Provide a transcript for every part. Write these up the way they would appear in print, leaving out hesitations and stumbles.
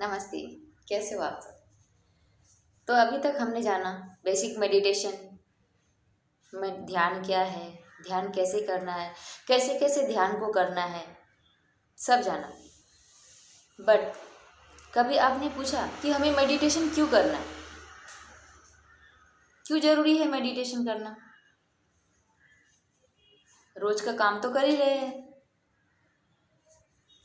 नमस्ते। कैसे हो आप सब। तो अभी तक हमने जाना बेसिक मेडिटेशन में ध्यान क्या है, ध्यान कैसे करना है, कैसे कैसे ध्यान को करना है, सब जाना। बट कभी आपने पूछा कि हमें मेडिटेशन क्यों करना है, क्यों ज़रूरी है मेडिटेशन करना। रोज का काम तो कर ही रहे हैं,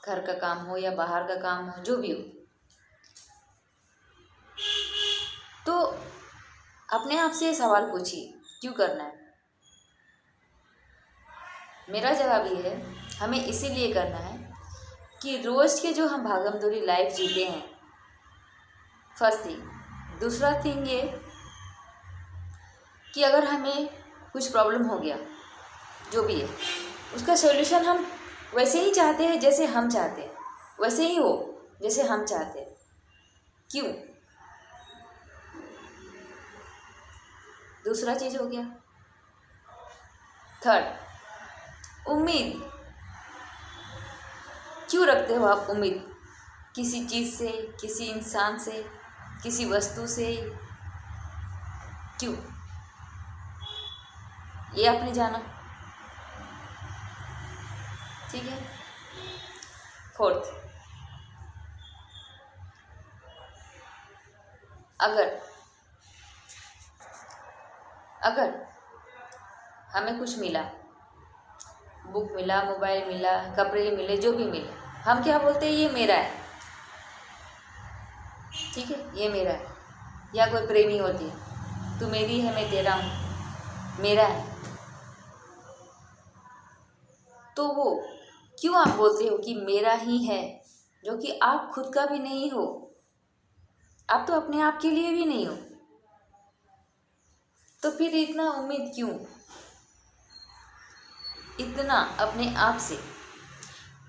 घर का काम हो या बाहर का काम हो, जो भी हो। तो अपने आप से ये सवाल पूछिए, क्यों करना है। मेरा जवाब ये है, हमें इसीलिए करना है कि रोज़ के जो हम भागम दौड़ी लाइफ जीते हैं, फर्स्ट थिंग। दूसरा थिंग ये कि अगर हमें कुछ प्रॉब्लम हो गया, जो भी है, उसका सॉल्यूशन हम वैसे ही चाहते हैं जैसे हम चाहते हैं, वैसे ही हो जैसे हम चाहते हैं। क्यों? दूसरा चीज़ हो गया। थर्ड, उम्मीद। क्यों रखते हो आप उम्मीद किसी चीज़ से, किसी इंसान से, किसी वस्तु से? क्यों? ये आपने जाना, ठीक है। फोर्थ, अगर अगर हमें कुछ मिला, बुक मिला, मोबाइल मिला, कपड़े मिले, जो भी मिले, हम क्या बोलते हैं, ये मेरा है, ठीक है, ये मेरा है। या कोई प्रेमी होती है, तू मेरी है, मैं तेरा हूँ, मेरा है। तो वो क्यों आप बोलते हो कि मेरा ही है, जो कि आप खुद का भी नहीं हो, आप तो अपने आप के लिए भी नहीं हो। तो फिर इतना उम्मीद क्यों, इतना अपने आप से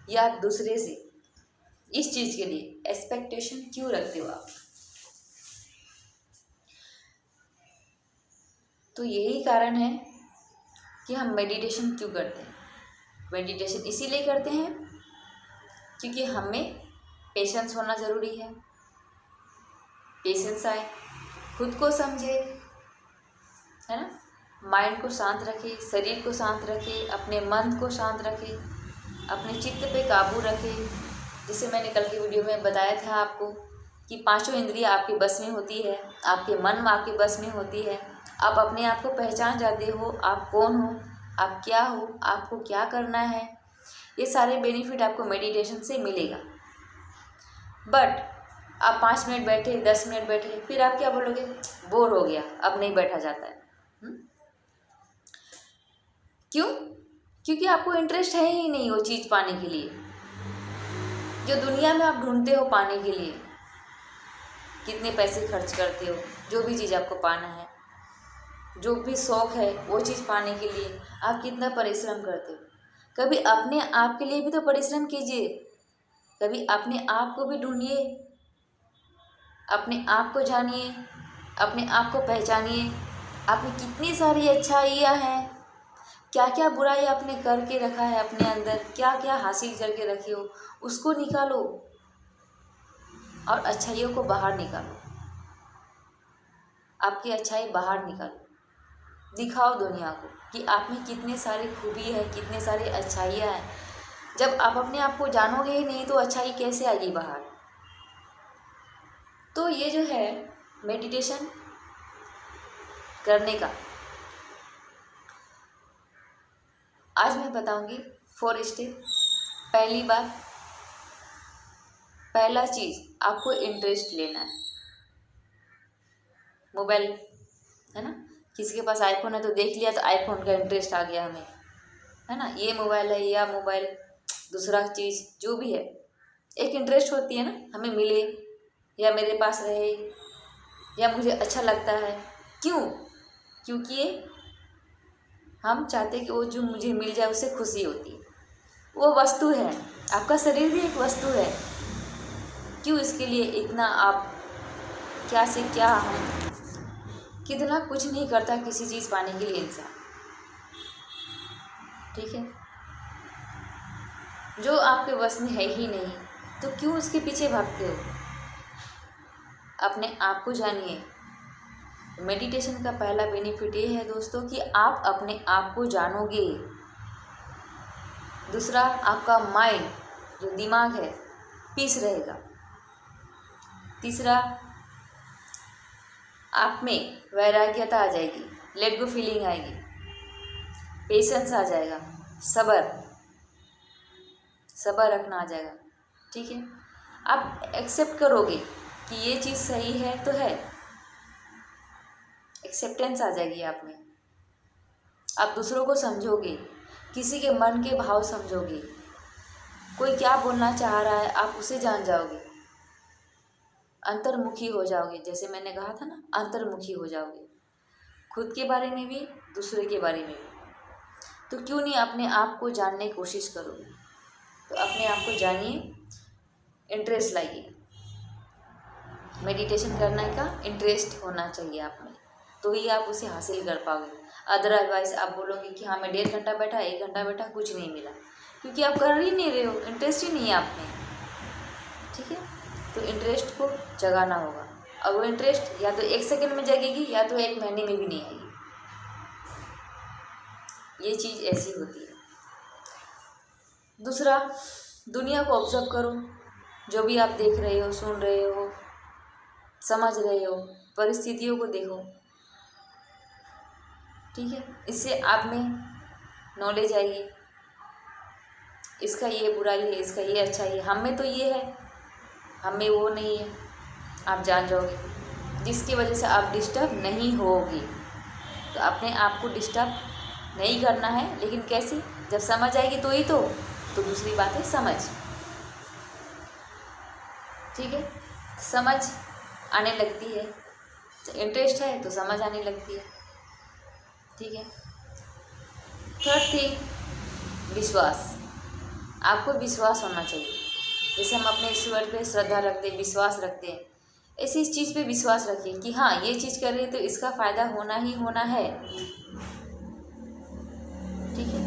या दूसरे से इस चीज़ के लिए एक्सपेक्टेशन क्यों रखते हो आप? तो यही कारण है कि हम मेडिटेशन क्यों करते हैं। मेडिटेशन इसीलिए करते हैं क्योंकि हमें पेशेंस होना ज़रूरी है। पेशेंस आए, खुद को समझे, है ना, माइंड को शांत रखे, शरीर को शांत रखे, अपने मन को शांत रखे, अपने चित्त पे काबू रखे। जैसे मैंने कल की वीडियो में बताया था आपको कि पांचों इंद्रियां आपके बस में होती है, आपके मन आपके बस में होती है। आप अपने आप को पहचान जाते हो, आप कौन हो, आप क्या हो, आपको क्या करना है। ये सारे बेनिफिट आपको मेडिटेशन से मिलेगा। बट आप 5 मिनट बैठे, 10 मिनट बैठे, फिर आप क्या बोलोगे, बोर हो गया, अब नहीं बैठा जाता है। क्यों? क्योंकि आपको इंटरेस्ट है ही नहीं वो चीज़ पाने के लिए, जो दुनिया में आप ढूंढते हो पाने के लिए। कितने पैसे खर्च करते हो, जो भी चीज़ आपको पाना है, जो भी शौक़ है, वो चीज़ पाने के लिए आप कितना परिश्रम करते हो। कभी अपने आप के लिए भी तो परिश्रम कीजिए, कभी अपने आप को भी ढूंढिए, अपने आप को जानिए, अपने आप को पहचानिए। आप में कितनी सारी अच्छाइयाँ हैं, क्या क्या बुराई आपने करके रखा है अपने अंदर, क्या क्या हासिल करके रखे हो, उसको निकालो और अच्छाइयों को बाहर निकालो। आपकी अच्छाई बाहर निकालो, दिखाओ दुनिया को कि आप में कितने सारी खूबी है, कितने सारी अच्छाइयाँ हैं। जब आप अपने आप को जानोगे ही नहीं तो अच्छाई कैसे आएगी बाहर। तो ये जो है मेडिटेशन करने का, आज मैं बताऊंगी 4 स्टेप। पहली बात, पहला चीज़, आपको इंटरेस्ट लेना है। मोबाइल है ना, किसी के पास आईफोन है तो देख लिया तो आईफोन का इंटरेस्ट आ गया हमें, है ना, ये मोबाइल है या मोबाइल, दूसरा चीज़ जो भी है, एक इंटरेस्ट होती है ना, हमें मिले या मेरे पास रहे या मुझे अच्छा लगता है। क्यों? क्योंकि ये हम चाहते हैं कि वो जो मुझे मिल जाए उससे खुशी होती है। वो वस्तु है, आपका शरीर भी एक वस्तु है। क्यों इसके लिए इतना आप क्या से क्या, हम कितना कुछ नहीं करता किसी चीज़ पाने के लिए इंसान, ठीक है। जो आपके बस में है ही नहीं तो क्यों उसके पीछे भागते हो। अपने आप को जानिए। मेडिटेशन का पहला बेनिफिट ये है दोस्तों कि आप अपने आप को जानोगे। दूसरा, आपका माइंड जो दिमाग है पीस रहेगा। तीसरा, आप में वैराग्यता आ जाएगी, लेट गो फीलिंग आएगी, पेशेंस आ जाएगा, सब्र रखना आ जाएगा। ठीक है, आप एक्सेप्ट करोगे कि ये चीज़ सही है तो है, एक्सेप्टेंस आ जाएगी आप में। आप दूसरों को समझोगे, किसी के मन के भाव समझोगे, कोई क्या बोलना चाह रहा है आप उसे जान जाओगे, अंतर्मुखी हो जाओगे। जैसे मैंने कहा था ना, अंतर्मुखी हो जाओगे, खुद के बारे में भी, दूसरे के बारे में भी। तो क्यों नहीं अपने आप को जानने की कोशिश करोगे। तो अपने आप को जानिए, इंटरेस्ट लाइए। मेडिटेशन करने का इंटरेस्ट होना चाहिए आप में, तो ही आप उसे हासिल कर पाओगे। अदरवाइज आप बोलोगे कि हाँ मैं 1.5 घंटा बैठा, 1 घंटा बैठा, कुछ नहीं मिला, क्योंकि आप कर ही नहीं रहे हो, इंटरेस्ट ही नहीं है आप में। ठीक है, तो इंटरेस्ट को जगाना होगा, और वो इंटरेस्ट या तो 1 सेकंड में जगेगी या तो 1 महीने में भी नहीं आएगी। ये चीज़ ऐसी होती है। दूसरा, दुनिया को ऑब्जर्व करो, जो भी आप देख रहे हो, सुन रहे हो, समझ रहे हो, परिस्थितियों को देखो। ठीक है, इससे आप में नॉलेज आएगी, इसका ये बुराई है, इसका ये अच्छा है, हम में तो ये है, हम में वो नहीं है, आप जान जाओगे, जिसकी वजह से आप डिस्टर्ब नहीं होगे। तो अपने आप को डिस्टर्ब नहीं करना है, लेकिन कैसे, जब समझ आएगी तो ही तो दूसरी बात है समझ। ठीक है, समझ आने लगती है, इंटरेस्ट है तो समझ आने लगती है। ठीक है, थर्ड थिंग, विश्वास। आपको विश्वास होना चाहिए। जैसे हम अपने ईश्वर पे श्रद्धा रखते हैं, विश्वास रखते हैं, ऐसी इस चीज़ पे विश्वास रखिए कि हाँ ये चीज़ कर रहे हैं तो इसका फ़ायदा होना ही होना है। ठीक है,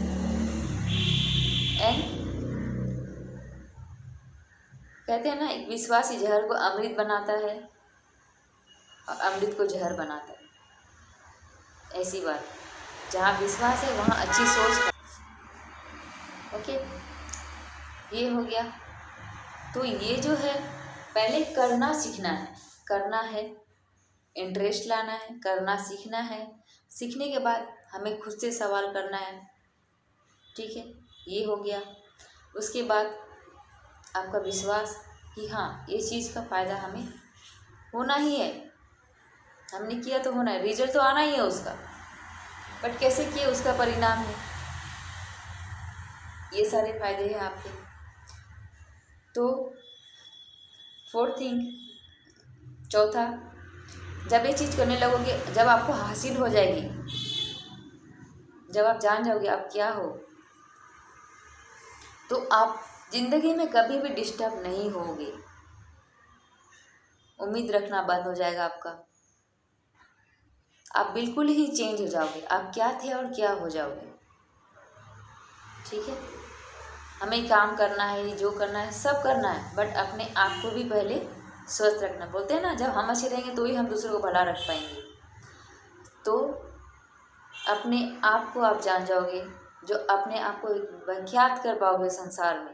एंड कहते हैं ना, एक विश्वास ही जहर को अमृत बनाता है और अमृत को जहर बनाता है। ऐसी बात, जहाँ विश्वास है वहाँ अच्छी सोच है। ओके, ये हो गया। तो ये जो है, पहले करना सीखना है, करना है, इंटरेस्ट लाना है, करना सीखना है। सीखने के बाद हमें खुद से सवाल करना है। ठीक है, ये हो गया। उसके बाद आपका विश्वास कि हाँ ये चीज़ का फ़ायदा हमें होना ही है, हमने किया तो होना है, रिजल्ट तो आना ही है उसका, बट कैसे किए उसका परिणाम है। ये सारे फायदे हैं आपके। तो फोर्थ थिंग, चौथा, जब ये चीज़ करने लगोगे, जब आपको हासिल हो जाएगी, जब आप जान जाओगे आप क्या हो, तो आप ज़िंदगी में कभी भी डिस्टर्ब नहीं होगे। उम्मीद रखना बंद हो जाएगा आपका, आप बिल्कुल ही चेंज हो जाओगे, आप क्या थे और क्या हो जाओगे। ठीक है, हमें काम करना है, जो करना है सब करना है, बट अपने आप को भी पहले स्वस्थ रखना। बोलते हैं ना, जब हम अच्छे रहेंगे तो ही हम दूसरों को भला रख पाएंगे। तो अपने आप को आप जान जाओगे, जो अपने आप को विख्यात कर पाओगे संसार में।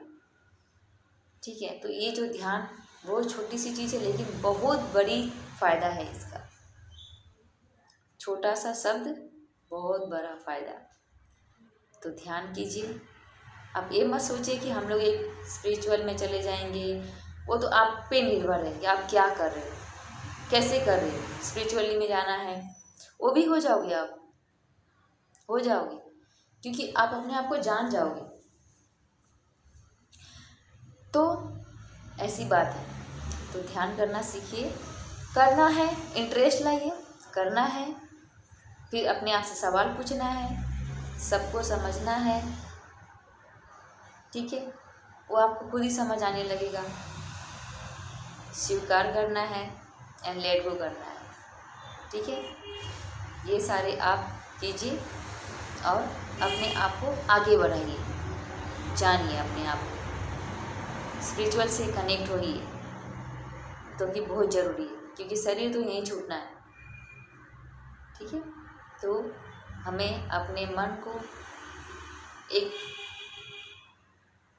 ठीक है, तो ये जो ध्यान, बहुत छोटी सी चीज़ है लेकिन बहुत बड़ी फ़ायदा है इसका। छोटा सा शब्द, बहुत बड़ा फ़ायदा। तो ध्यान कीजिए। आप ये मत सोचिए कि हम लोग एक स्पिरिचुअल में चले जाएंगे, वो तो आप पे निर्भर है कि आप क्या कर रहे हो, कैसे कर रहे हो। स्पिरिचुअली में जाना है, वो भी हो जाओगे, आप हो जाओगे, क्योंकि आप अपने आप को जान जाओगे। तो ऐसी बात है। तो ध्यान करना सीखिए, करना है, इंटरेस्ट लाइए, करना है, फिर अपने आप से सवाल पूछना है, सबको समझना है। ठीक है, वो आपको खुद ही समझ आने लगेगा। स्वीकार करना है एंड लेट गो करना है। ठीक है, ये सारे आप कीजिए और अपने आप को आगे बढ़ाइए, जानिए अपने आप को, स्पिरिचुअल से कनेक्ट होइए। क्योंकि बहुत ज़रूरी है, क्योंकि शरीर तो यहीं छूटना है। ठीक है, तो हमें अपने मन को एक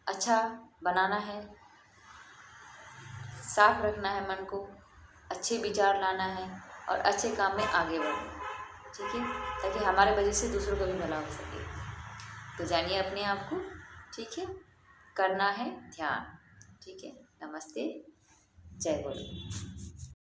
अच्छा बनाना है, साफ रखना है मन को, अच्छे विचार लाना है और अच्छे काम में आगे बढ़ना। ठीक है, ताकि हमारे वजह से दूसरों का भी भला हो सके। तो जानिए अपने आप को। ठीक है, करना है ध्यान। ठीक है, नमस्ते, जय गुरु।